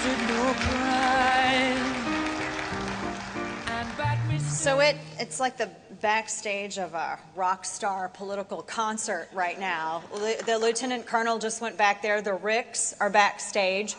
committed no crime. So it's like the backstage of a rock star political concert right now. The lieutenant colonel just went back there. The Ricks are backstage.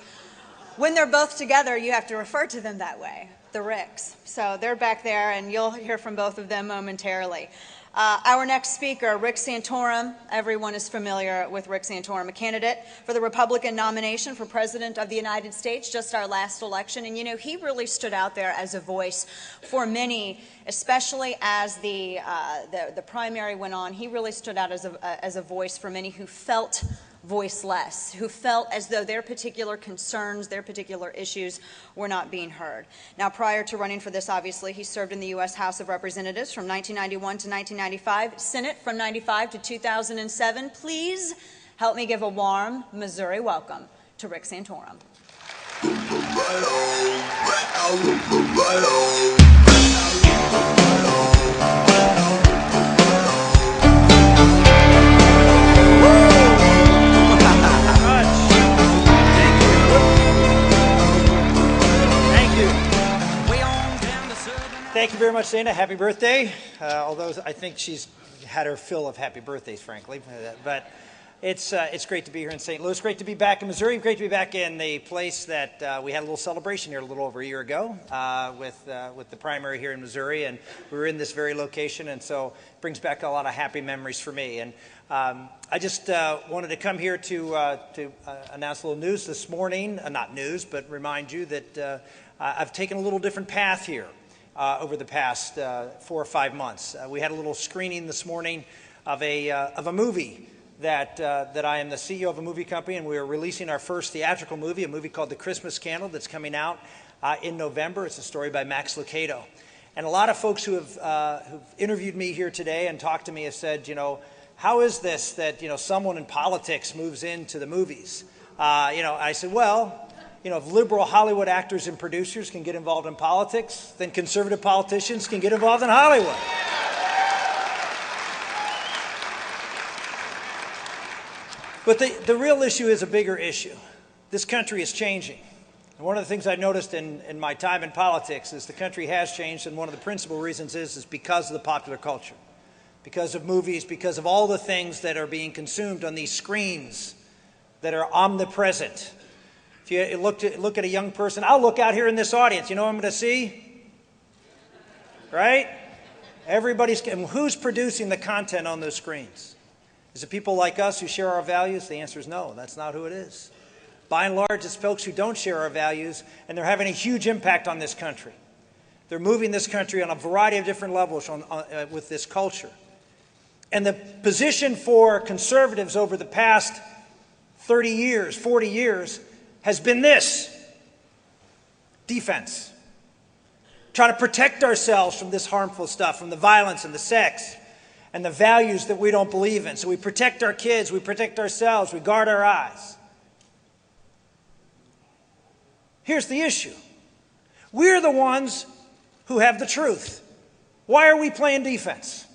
When they're both together, you have to refer to them that way, the Ricks. So they're back there, and you'll hear from both of them momentarily. Our next speaker, Rick Santorum. Everyone is familiar with Rick Santorum, a candidate for the Republican nomination for President of the United States, just our last election. And, you know, he really stood out there as a voice for many, especially as the primary went on. He really stood out as a voice for many who felt voiceless, who felt as though their particular concerns, their particular issues were not being heard. Now, prior to running for this, obviously, he served in the U.S. House of Representatives from 1991 to 1995, Senate from 95 to 2007. Please help me give a warm Missouri welcome to Rick Santorum. Thank you very much, Dana. Happy birthday. Although I think she's had her fill of happy birthdays, frankly. But it's great to be here in St. Louis. Great to be back in Missouri. Great to be back in the place that we had a little celebration here a little over a year ago with the primary here in Missouri. And we were in this very location, and so it brings back a lot of happy memories for me. And I just wanted to come here to announce a little news this morning. Not news, but remind you that I've taken a little different path here. Over the past 4 or 5 months. We had a little screening this morning of a movie that I am the CEO of a movie company, and we are releasing our first theatrical movie, a movie called The Christmas Candle that's coming out in November. It's a story by Max Lucado. And a lot of folks who've interviewed me here today and talked to me have said, you know, how is this that, you know, someone in politics moves into the movies? I said, well, you know, if liberal Hollywood actors and producers can get involved in politics, then conservative politicians can get involved in Hollywood. But the real issue is a bigger issue. This country is changing. And one of the things I noticed in my time in politics is the country has changed, and one of the principal reasons is because of the popular culture, because of movies, because of all the things that are being consumed on these screens that are omnipresent. If you look at a young person, I'll look out here in this audience. You know what I'm going to see? Right? Who's producing the content on those screens? Is it people like us who share our values? The answer is no. That's not who it is. By and large, it's folks who don't share our values, and they're having a huge impact on this country. They're moving this country on a variety of different levels with this culture. And the position for conservatives over the past 30 years, 40 years, has been this: defense. Try to protect ourselves from this harmful stuff, from the violence and the sex and the values that we don't believe in. So we protect our kids, we protect ourselves, we guard our eyes. Here's the issue. We're the ones who have the truth. Why are we playing defense?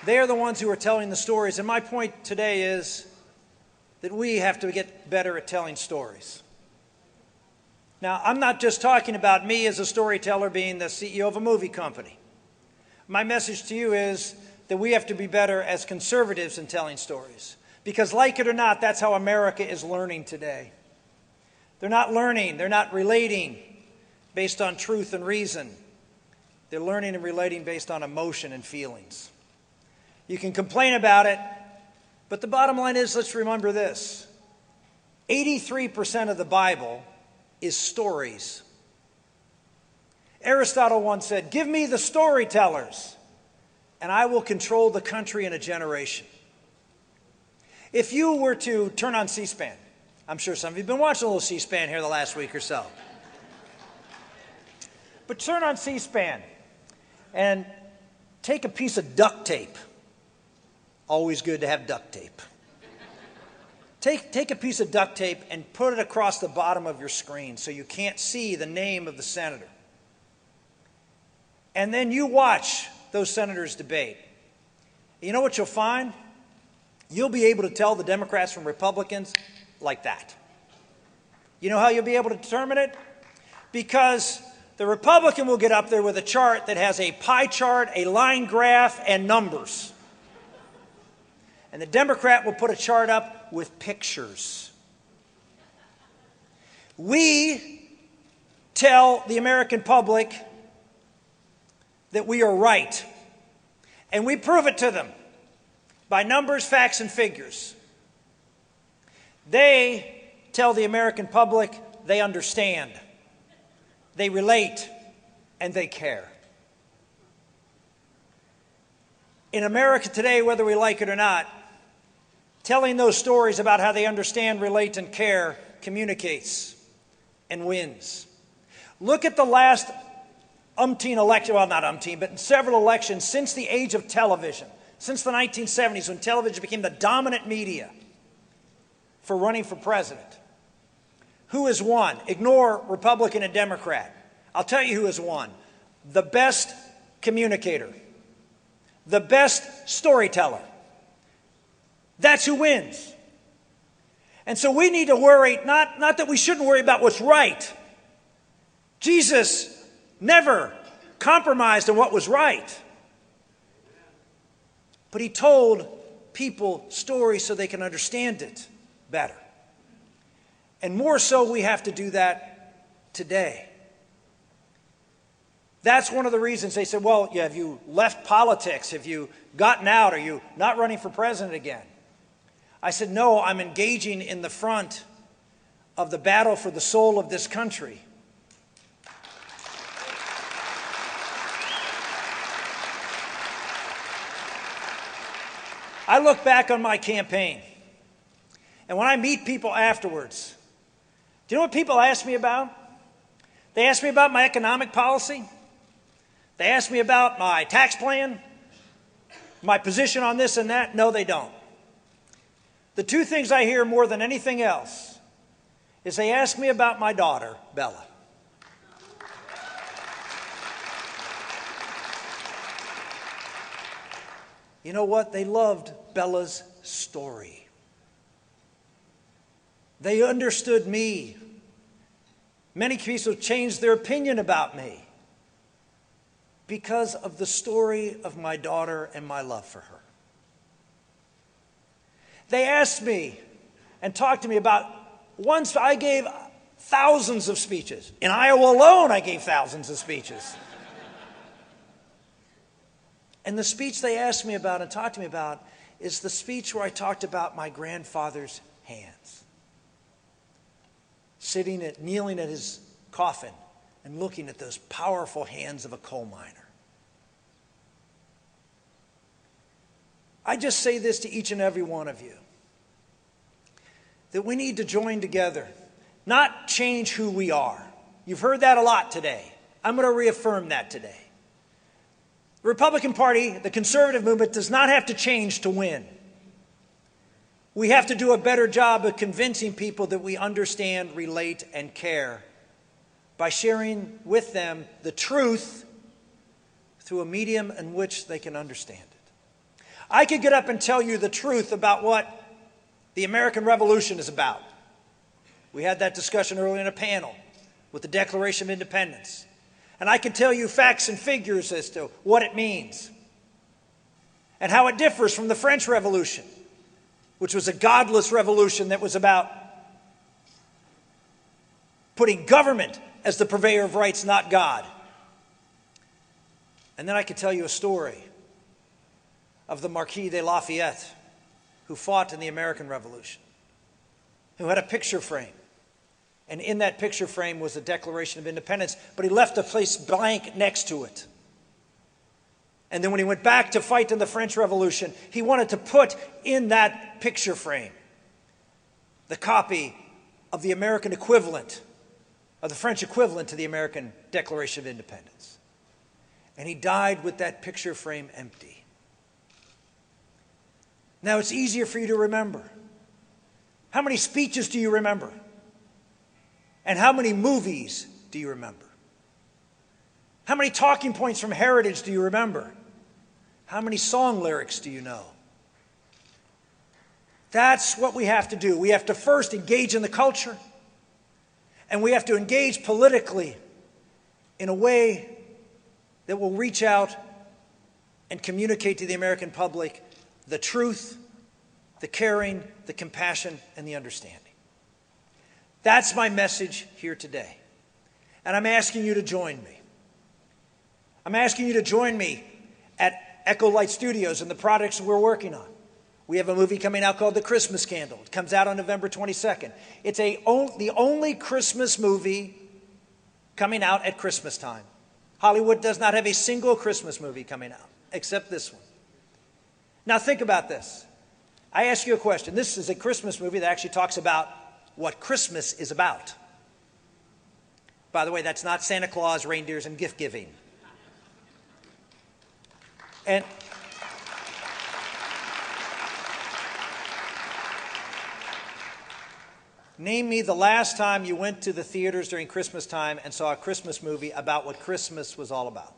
They are the ones who are telling the stories. And my point today is that we have to get better at telling stories. Now, I'm not just talking about me as a storyteller being the CEO of a movie company. My message to you is that we have to be better as conservatives in telling stories. Because like it or not, that's how America is learning today. They're not learning, they're not relating based on truth and reason. They're learning and relating based on emotion and feelings. You can complain about it, but the bottom line is, let's remember this. 83% of the Bible is stories. Aristotle once said, "Give me the storytellers, and I will control the country in a generation." If you were to turn on C-SPAN, I'm sure some of you have been watching a little C-SPAN here the last week or so. But turn on C-SPAN and take a piece of duct tape. Always good to have duct tape. Take a piece of duct tape and put it across the bottom of your screen so you can't see the name of the senator. And then you watch those senators debate. You know what you'll find? you'll be able to tell the Democrats from Republicans like that. You know how you'll be able to determine it? Because the Republican will get up there with a chart that has a pie chart, a line graph, and numbers. And the Democrat will put a chart up with pictures. We tell the American public that we are right. And we prove it to them by numbers, facts, and figures. They tell the American public they understand, they relate, and they care. In America today, whether we like it or not, telling those stories about how they understand, relate, and care communicates and wins. Look at the last umpteen election, well, not umpteen, but in several elections since the age of television, since the 1970s when television became the dominant media for running for president. Who has won? Ignore Republican and Democrat. I'll tell you who has won. The best communicator, the best storyteller. That's who wins. And so we need to worry, not that we shouldn't worry about what's right. Jesus never compromised on what was right. But he told people stories so they can understand it better. And more so, we have to do that today. That's one of the reasons they said, well, yeah, have you left politics? Have you gotten out? Are you not running for president again? I said, no, I'm engaging in the front of the battle for the soul of this country. I look back on my campaign, and when I meet people afterwards, do you know what people ask me about? They ask me about my economic policy. They ask me about my tax plan, my position on this and that. No, they don't. The two things I hear more than anything else is they ask me about my daughter, Bella. You know what? They loved Bella's story. They understood me. Many people changed their opinion about me because of the story of my daughter and my love for her. They asked me and talked to me about, once I gave thousands of speeches. In Iowa alone, I gave thousands of speeches. And the speech they asked me about and talked to me about is the speech where I talked about my grandfather's hands. Kneeling at his coffin and looking at those powerful hands of a coal miner. I just say this to each and every one of you, that we need to join together, not change who we are. You've heard that a lot today. I'm going to reaffirm that today. The Republican Party, the conservative movement, does not have to change to win. We have to do a better job of convincing people that we understand, relate, and care by sharing with them the truth through a medium in which they can understand it. I could get up and tell you the truth about what the American Revolution is about. We had that discussion earlier in a panel with the Declaration of Independence. And I can tell you facts and figures as to what it means and how it differs from the French Revolution, which was a godless revolution that was about putting government as the purveyor of rights, not God. And then I could tell you a story of the Marquis de Lafayette, who fought in the American Revolution, who had a picture frame. And in that picture frame was the Declaration of Independence, but he left a place blank next to it. And then when he went back to fight in the French Revolution, he wanted to put in that picture frame the copy of the American equivalent, of the French equivalent to the American Declaration of Independence. And he died with that picture frame empty. Now it's easier for you to remember. How many speeches do you remember? And how many movies do you remember? How many talking points from Heritage do you remember? How many song lyrics do you know? That's what we have to do. We have to first engage in the culture, and we have to engage politically in a way that will reach out and communicate to the American public the truth, the caring, the compassion, and the understanding. That's my message here today. And I'm asking you to join me. I'm asking you to join me at Echo Light Studios and the projects we're working on. We have a movie coming out called The Christmas Candle. It comes out on November 22nd. It's the only Christmas movie coming out at Christmas time. Hollywood does not have a single Christmas movie coming out, except this one. Now think about this. I ask you a question. This is a Christmas movie that actually talks about what Christmas is about. By the way, that's not Santa Claus, reindeers, and gift giving. And name me the last time you went to the theaters during Christmas time and saw a Christmas movie about what Christmas was all about.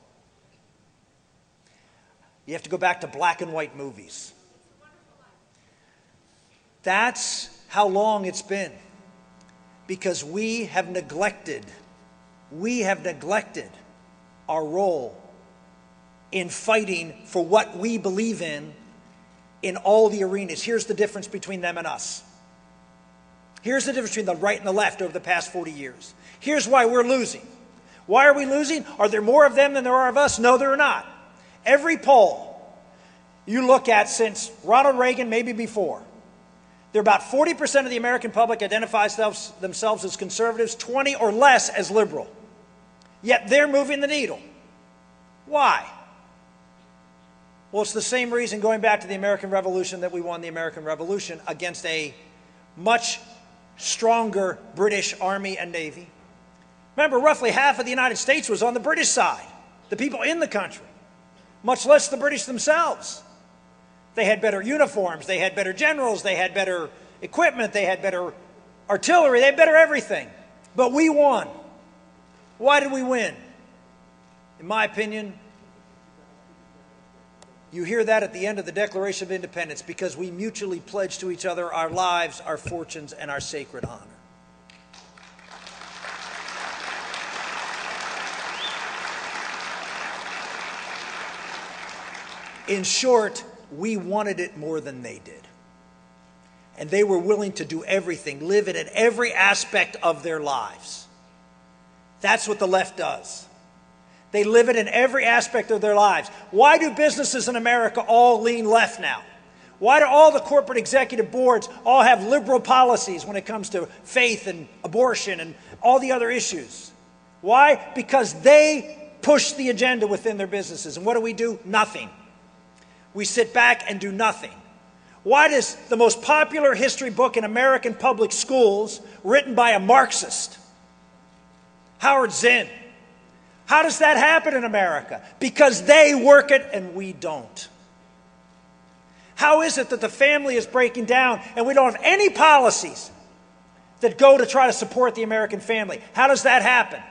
You have to go back to black and white movies. That's how long it's been. Because we have neglected our role in fighting for what we believe in all the arenas. Here's the difference between them and us. Here's the difference between the right and the left over the past 40 years. Here's why we're losing. Why are we losing? Are there more of them than there are of us? No, there are not. Every poll you look at since Ronald Reagan, maybe before, there are about 40% of the American public identifies themselves as conservatives, 20 or less as liberal. Yet they're moving the needle. Why? Well, it's the same reason going back to the American Revolution that we won the American Revolution against a much stronger British Army and Navy. Remember, roughly half of the United States was on the British side, the people in the country, much less the British themselves. They had better uniforms, they had better generals, they had better equipment, they had better artillery, they had better everything. But we won. Why did we win? In my opinion, you hear that at the end of the Declaration of Independence, because we mutually pledged to each other our lives, our fortunes, and our sacred honor. In short, we wanted it more than they did. And they were willing to do everything, live it in every aspect of their lives. That's what the left does. They live it in every aspect of their lives. Why do businesses in America all lean left now? Why do all the corporate executive boards all have liberal policies when it comes to faith and abortion and all the other issues? Why? Because they push the agenda within their businesses. And what do? Nothing. We sit back and do nothing. Why does the most popular history book in American public schools, written by a Marxist, Howard Zinn, how does that happen in America? Because they work it and we don't. How is it that the family is breaking down and we don't have any policies that go to try to support the American family? How does that happen?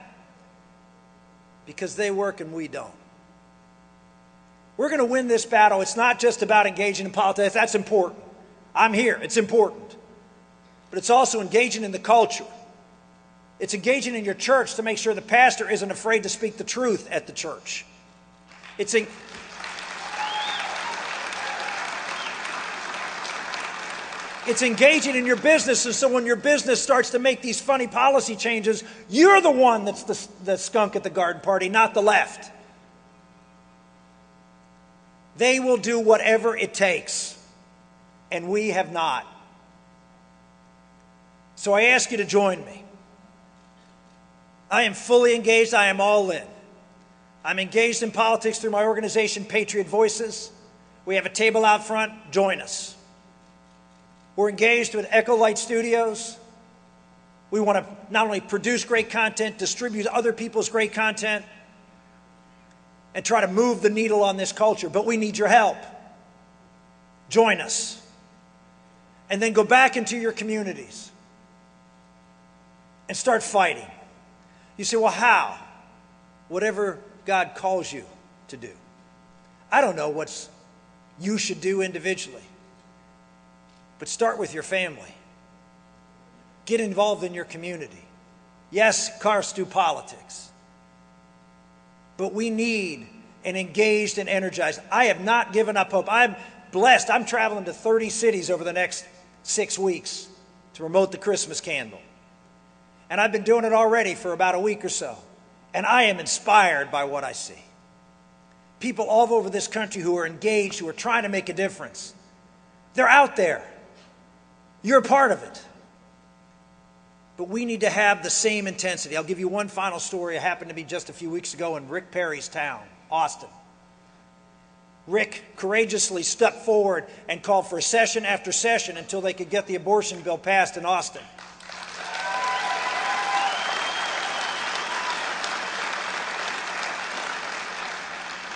Because they work and we don't. We're going to win this battle. It's not just about engaging in politics. That's important. I'm here. It's important. But it's also engaging in the culture. It's engaging in your church to make sure the pastor isn't afraid to speak the truth at the church. It's engaging in your businesses, so when your business starts to make these funny policy changes, you're the one that's the skunk at the garden party, not the left. They will do whatever it takes, and we have not. So I ask you to join me. I am fully engaged. I am all in. I'm engaged in politics through my organization, Patriot Voices. We have a table out front. Join us. We're engaged with Echo Light Studios. We want to not only produce great content, distribute other people's great content, and try to move the needle on this culture. But we need your help. Join us. And then go back into your communities and start fighting. You say, well, how? Whatever God calls you to do. I don't know what you should do individually. But start with your family. Get involved in your community. Yes, cars do politics. But we need an engaged and energized. I have not given up hope. I'm blessed. I'm traveling to 30 cities over the next 6 weeks to promote the Christmas candle. And I've been doing it already for about a week or so. And I am inspired by what I see. People all over this country who are engaged, who are trying to make a difference. They're out there. You're a part of it. But we need to have the same intensity. I'll give you one final story. It happened to me just a few weeks ago in Rick Perry's town, Austin. Rick courageously stepped forward and called for session after session until they could get the abortion bill passed in Austin.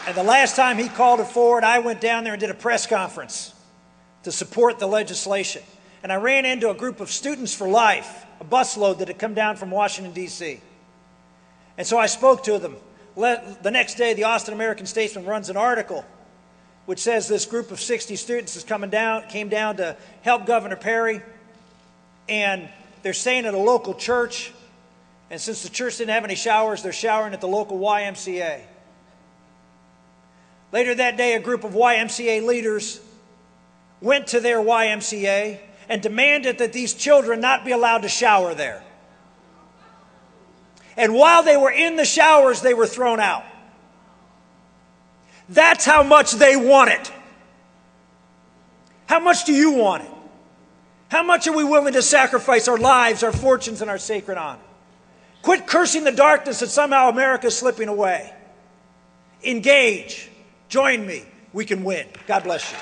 And the last time he called it forward, I went down there and did a press conference to support the legislation. And I ran into a group of Students for Life, a busload that had come down from Washington, D.C. And so I spoke to them. The next day, the Austin American-Statesman runs an article which says this group of 60 students came down to help Governor Perry. And they're staying at a local church. And since the church didn't have any showers, they're showering at the local YMCA. Later that day, a group of YMCA leaders went to their YMCA and demanded that these children not be allowed to shower there. And while they were in the showers, they were thrown out. That's how much they want it. How much do you want it? How much are we willing to sacrifice our lives, our fortunes, and our sacred honor? Quit cursing the darkness that somehow America is slipping away. Engage. Join me. We can win. God bless you.